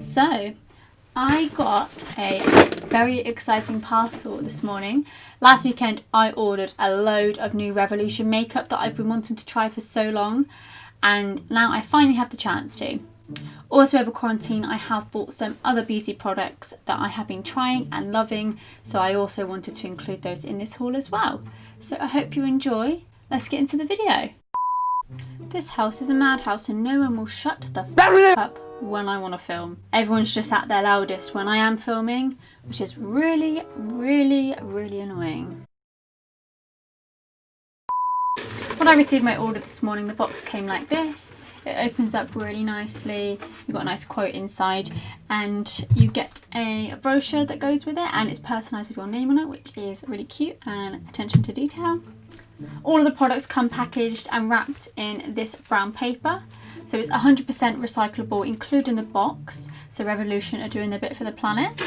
So, I got a very exciting parcel this morning. Last weekend I ordered a load of new Revolution makeup that I've been wanting to try for so long, and now I finally have the chance to. Also, over quarantine I have bought some other beauty products that I have been trying and loving, so I also wanted to include those in this haul as well. So I hope you enjoy. Let's get into the video. This house is a madhouse and no one will shut the f up when I want to film. Everyone's just at their loudest when I am filming, which is really annoying. When I received my order this morning, the box came like this. It opens up really nicely. You've got a nice quote inside and you get a brochure that goes with it, and it's personalised with your name on it, which is really cute, and attention to detail. All of the products come packaged and wrapped in this brown paper. So it's 100% recyclable, including the box. So Revolution are doing their bit for the planet.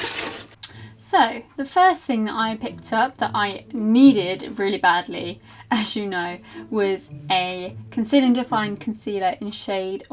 So the first thing that I picked up that I needed really badly, as you know, was a Conceal and Define concealer in shade...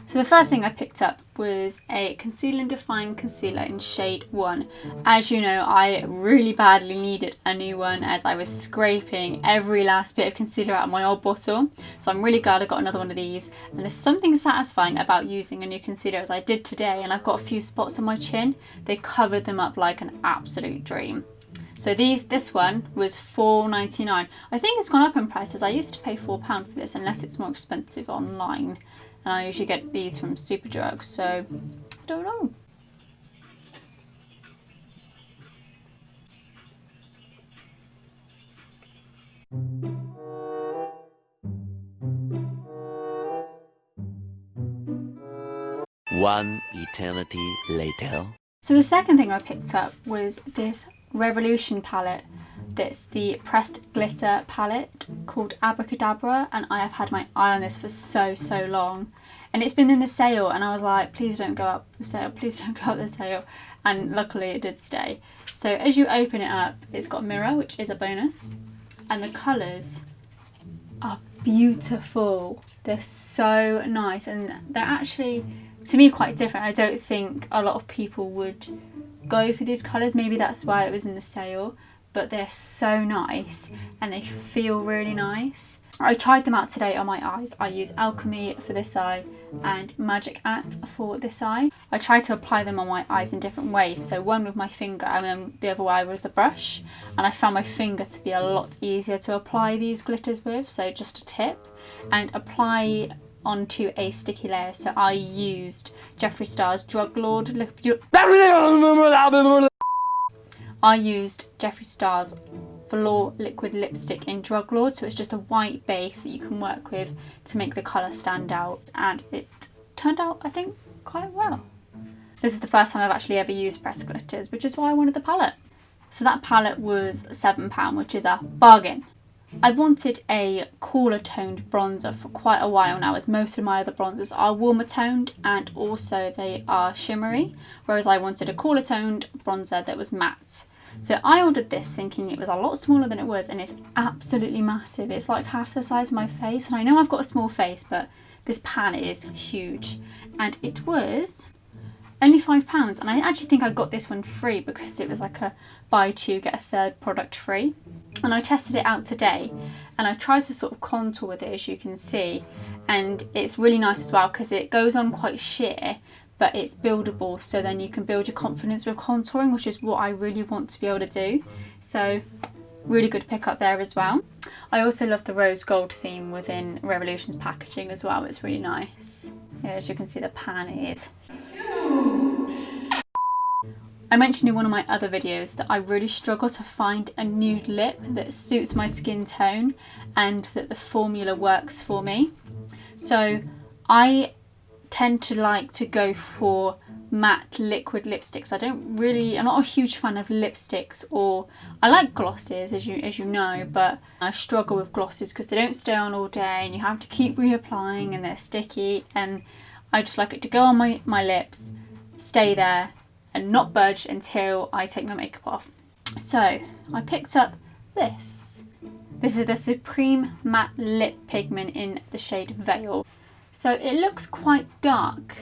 So the first thing I picked up was a Conceal and Define concealer in shade 1. As you know, I really badly needed a new one as I was scraping every last bit of concealer out of my old bottle. So I'm really glad I got another one of these. And there's something satisfying about using a new concealer as I did today, and I've got a few spots on my chin. They covered them up like an absolute dream. So this one was $4.99. I think it's gone up in prices. I used to pay £4 for this, unless it's more expensive online. And I usually get these from Superdrug, so I don't know. One eternity later. So the second thing I picked up was this Revolution palette. That's the pressed glitter palette called Abracadabra, and I have had my eye on this for so long. And it's been in the sale, and I was like, please don't go up the sale, please don't go up the sale. And luckily it did stay. So as you open it up, it's got a mirror, which is a bonus. And the colours are beautiful. They're so nice, and they're actually, to me, quite different. I don't think a lot of people would go for these colours. Maybe that's why it was in the sale. But they're so nice and they feel really nice. I tried them out today on my eyes. I use Alchemy for this eye and Magic Act for this eye. I tried to apply them on my eyes in different ways. So one with my finger and then the other eye with the brush. And I found my finger to be a lot easier to apply these glitters with. So just a tip. And apply onto a sticky layer. So I used Jeffree Star's Drug Lord. I used Jeffree Star's Velour Liquid Lipstick in Drug Lord, so it's just a white base that you can work with to make the colour stand out, and it turned out, I think, quite well. This is the first time I've actually ever used pressed glitters, which is why I wanted the palette. So that palette was £7, which is a bargain. I've wanted a cooler toned bronzer for quite a while now, as most of my other bronzers are warmer toned and also they are shimmery, whereas I wanted a cooler toned bronzer that was matte. So I ordered this thinking it was a lot smaller than it was, and it's absolutely massive. It's like half the size of my face, and I know I've got a small face, but this palette is huge. And it was only £5, and I actually think I got this one free because it was like a buy two get a third product free. And I tested it out today and I tried to sort of contour with it, as you can see, and it's really nice as well because it goes on quite sheer but it's buildable, so then you can build your confidence with contouring, which is what I really want to be able to do. So really good pick up there as well. I also love the rose gold theme within Revolution's packaging as well. It's really nice. Yeah, as you can see, the pan is huge. I mentioned in one of my other videos that I really struggle to find a nude lip that suits my skin tone and that the formula works for me. So I tend to like to go for matte liquid lipsticks. I'm not a huge fan of lipsticks, or I like glosses as you know, but I struggle with glosses because they don't stay on all day and you have to keep reapplying and they're sticky, and I just like it to go on my lips, stay there and not budge until I take my makeup off. So I picked up this. This is the Supreme Matte Lip Pigment in the shade Veil. So it looks quite dark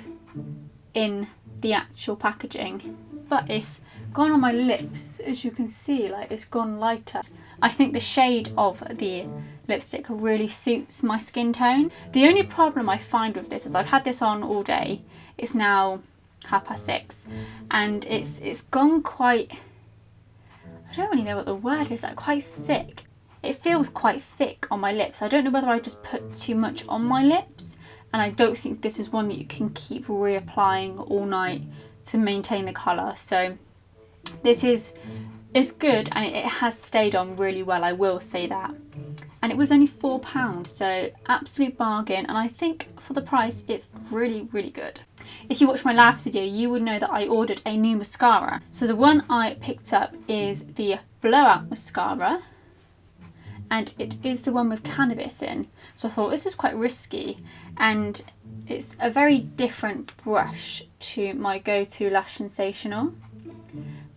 in the actual packaging, but it's gone on my lips, as you can see, like it's gone lighter. I think the shade of the lipstick really suits my skin tone. The only problem I find with this is I've had this on all day. It's now 6:30 and it's gone quite, I don't really know what the word is, like quite thick. It feels quite thick on my lips. I don't know whether I just put too much on my lips, and I don't think this is one that you can keep reapplying all night to maintain the colour. So this is, it's good, and it has stayed on really well, I will say that. And it was only £4, so absolute bargain, and I think for the price it's really, really good. If you watched my last video, you would know that I ordered a new mascara. So the one I picked up is the Blowout Mascara, and it is the one with cannabis in. So I thought this is quite risky, and it's a very different brush to my go-to Lash Sensational.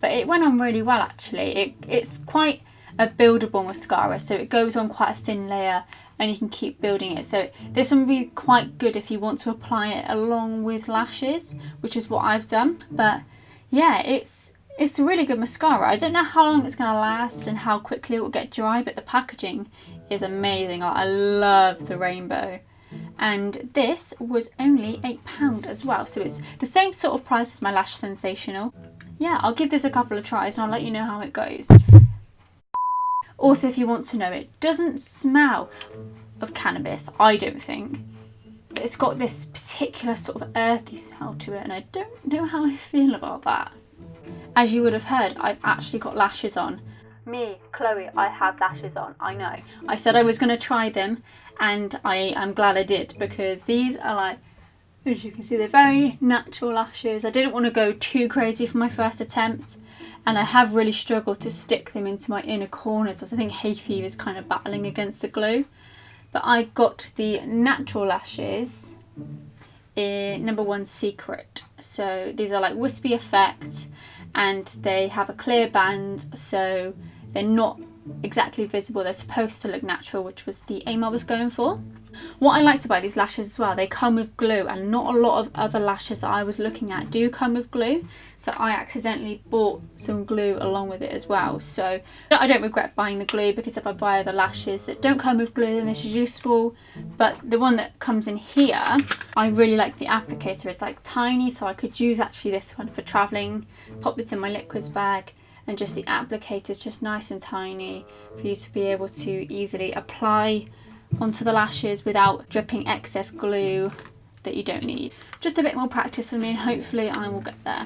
But it went on really well actually. It's quite a buildable mascara, so it goes on quite a thin layer and you can keep building it. So this one would be quite good if you want to apply it along with lashes, which is what I've done. But yeah, it's a really good mascara. I don't know how long it's going to last and how quickly it will get dry, but the packaging is amazing. I love the rainbow. And this was only £8 as well, so it's the same sort of price as my Lash Sensational. Yeah, I'll give this a couple of tries and I'll let you know how it goes. Also, if you want to know, it doesn't smell of cannabis, I don't think. But it's got this particular sort of earthy smell to it, and I don't know how I feel about that. As you would have heard, I've actually got lashes on. Me, Chloe, I have lashes on, I know. I said I was going to try them, and I am glad I did, because these are like, as you can see, they're very natural lashes. I didn't want to go too crazy for my first attempt, and I have really struggled to stick them into my inner corners, as I think hay fever is kind of battling against the glue. But I got the natural lashes in No. 1 Secret. So these are like wispy effect, and they have a clear band, so they're not exactly visible. They're supposed to look natural, which was the aim I was going for. What I liked about these lashes as well, they come with glue, and not a lot of other lashes that I was looking at do come with glue, so I accidentally bought some glue along with it as well. So I don't regret buying the glue, because if I buy other lashes that don't come with glue, then this is useful. But the one that comes in here, I really like the applicator. It's like tiny, so I could use actually this one for travelling, pop this in my liquids bag, and just the applicator is just nice and tiny for you to be able to easily apply onto the lashes without dripping excess glue that you don't need. Just a bit more practice for me, and hopefully I will get there.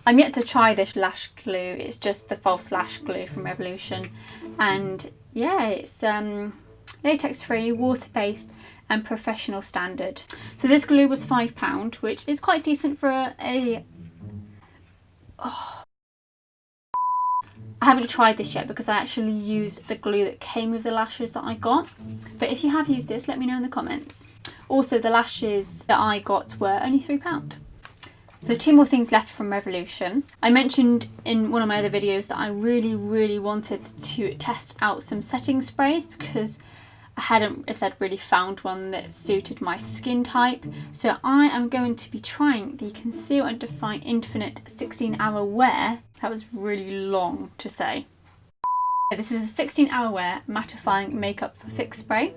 I'm yet to try this lash glue. It's just the false lash glue from Revolution, and yeah, it's latex free, water based and professional standard. So this glue was £5, which is quite decent for I haven't tried this yet because I actually used the glue that came with the lashes that I got. But if you have used this, let me know in the comments. Also, the lashes that I got were only £3. So 2 more things left from Revolution. I mentioned in one of my other videos that I really wanted to test out some setting sprays, because I hadn't, as I said, really found one that suited my skin type. So I am going to be trying the Conceal and Define Infinite 16-Hour Wear. That was really long to say. This is a 16-hour wear mattifying makeup for fix spray.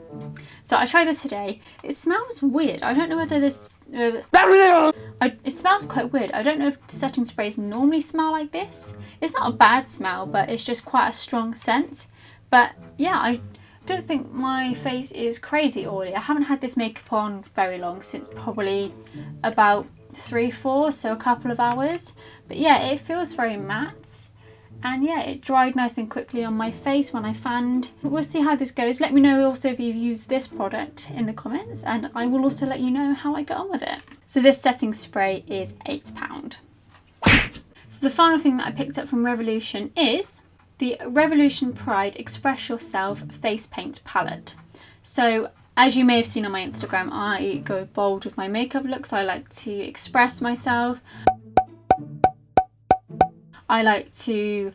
So I tried this today. It smells weird. I don't know whether this... it smells quite weird. I don't know if setting sprays normally smell like this. It's not a bad smell, but it's just quite a strong scent. But yeah, I don't think my face is crazy oily. I haven't had this makeup on very long, since probably about 3-4, so a couple of hours. But yeah, it feels very matte, and yeah, it dried nice and quickly on my face when I fanned. We'll see how this goes. Let me know also if you've used this product in the comments, and I will also let you know how I get on with it. So this setting spray is £8. So the final thing that I picked up from Revolution is the Revolution Pride Express Yourself Face Paint Palette. So as you may have seen on my Instagram, I go bold with my makeup looks. I like to express myself. I like to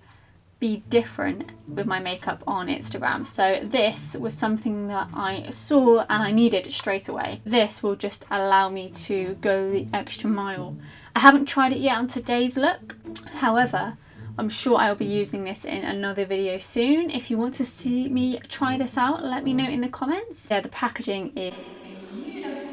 be different with my makeup on Instagram. So this was something that I saw and I needed straight away. This will just allow me to go the extra mile. I haven't tried it yet on today's look. However, I'm sure I'll be using this in another video soon. If you want to see me try this out, let me know in the comments. Yeah, the packaging is beautiful.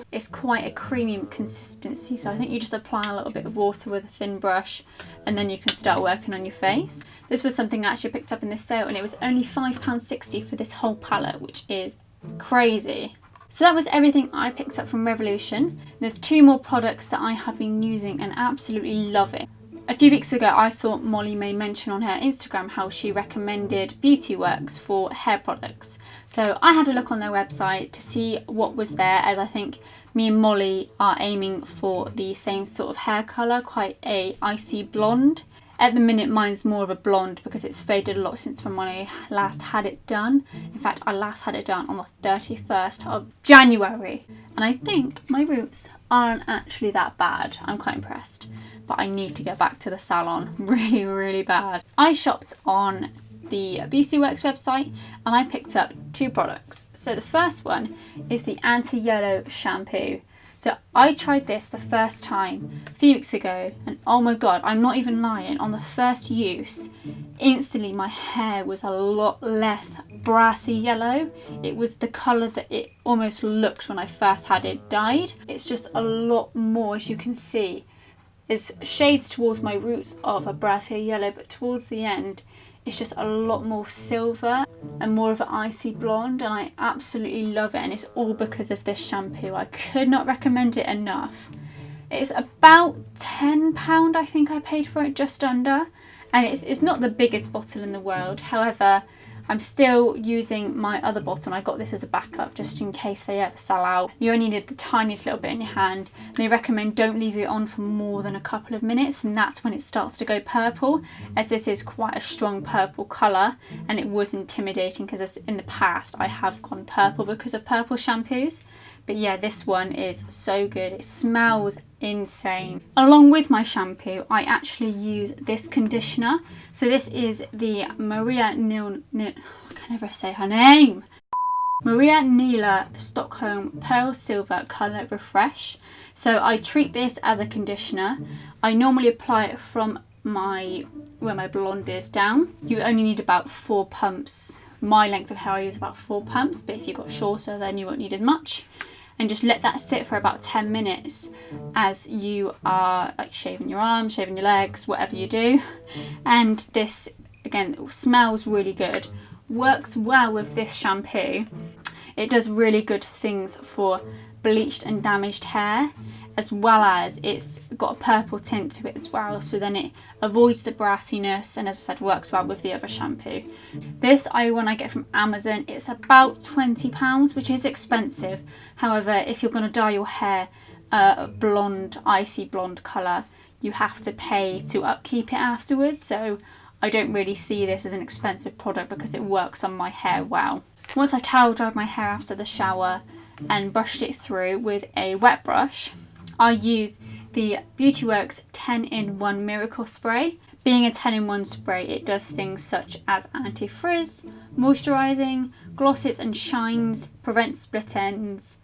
It's quite a creamy consistency, so I think you just apply a little bit of water with a thin brush and then you can start working on your face. This was something I actually picked up in this sale and it was only £5.60 for this whole palette, which is crazy. So that was everything I picked up from Revolution. There's 2 more products that I have been using and absolutely loving. A few weeks ago I saw Molly May mention on her Instagram how she recommended Beauty Works for hair products. So I had a look on their website to see what was there, as I think me and Molly are aiming for the same sort of hair colour, quite a icy blonde. At the minute mine's more of a blonde because it's faded a lot since from when I last had it done. In fact, I last had it done on the 31st of January. And I think my roots aren't actually that bad. I'm quite impressed. But I need to get back to the salon really, really bad. I shopped on the Beauty Works website and I picked up 2 products. So the first one is the anti-yellow shampoo. So I tried this the first time a few weeks ago and oh my god, I'm not even lying, on the first use, instantly my hair was a lot less brassy yellow. It was the colour that it almost looked when I first had it dyed. It's just a lot more, as you can see. There's shades towards my roots of a brassier yellow, but towards the end it's just a lot more silver and more of an icy blonde, and I absolutely love it, and it's all because of this shampoo. I could not recommend it enough. It's about £10 I think I paid for it, just under, and it's not the biggest bottle in the world. However, I'm still using my other bottle and I got this as a backup just in case they ever sell out. You only need the tiniest little bit in your hand. They recommend don't leave it on for more than a couple of minutes, and that's when it starts to go purple, as this is quite a strong purple colour and it was intimidating because in the past I have gone purple because of purple shampoos. But yeah, this one is so good. It smells insane. Along with my shampoo, I actually use this conditioner. So this is the Maria Neil, I can never say her name. Maria Neewer Stockholm Pearl Silver Colour Refresh. So I treat this as a conditioner. I normally apply it from where my blonde is down. You only need about 4 pumps. My length of hair I use about 4 pumps, but if you've got shorter then you won't need as much. And just let that sit for about 10 minutes as you are like shaving your arms, shaving your legs, whatever you do. And this, again, smells really good. Works well with this shampoo. It does really good things for bleached and damaged hair, as well as it's got a purple tint to it as well, so then it avoids the brassiness, and as I said, works well with the other shampoo. This when I get from Amazon, it's about £20, which is expensive. However, if you're going to dye your hair a blonde, icy blonde colour, you have to pay to upkeep it afterwards, so I don't really see this as an expensive product because it works on my hair well. Once I've towel dried my hair after the shower and brushed it through with a wet brush, I use the Beauty Works 10-in-1 Miracle Spray. Being a 10-in-1 spray, it does things such as anti-frizz, moisturising, glosses and shines, prevents split ends,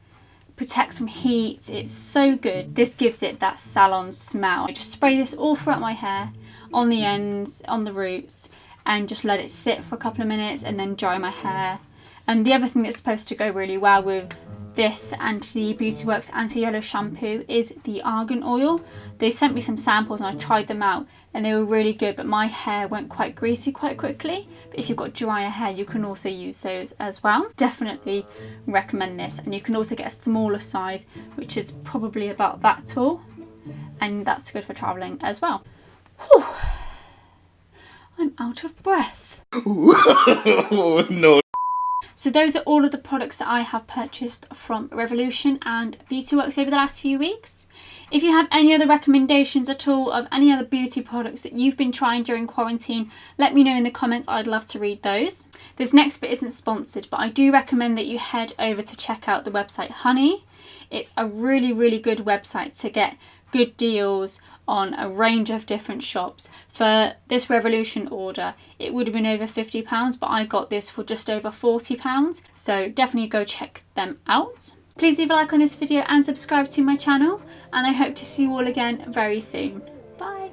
protects from heat. It's so good. This gives it that salon smell. I just spray this all throughout my hair, on the ends, on the roots, and just let it sit for a couple of minutes and then dry my hair. And the other thing that's supposed to go really well with this and the Beauty Works anti-yellow shampoo is the argan oil. They sent me some samples and I tried them out and they were really good, but my hair went quite greasy quite quickly. But if you've got drier hair, you can also use those as well. Definitely recommend this, and you can also get a smaller size, which is probably about that tall, and that's good for travelling as well. Whew. I'm out of breath. No. So those are all of the products that I have purchased from Revolution and Beauty Works over the last few weeks. If you have any other recommendations at all of any other beauty products that you've been trying during quarantine, let me know in the comments. I'd love to read those. This next bit isn't sponsored, but I do recommend that you head over to check out the website Honey. It's a really, really good website to get good deals on a range of different shops. For this Revolution order, it would have been over £50, but I got this for just over £40. So definitely go check them out. Please leave a like on this video and subscribe to my channel, and I hope to see you all again very soon. Bye!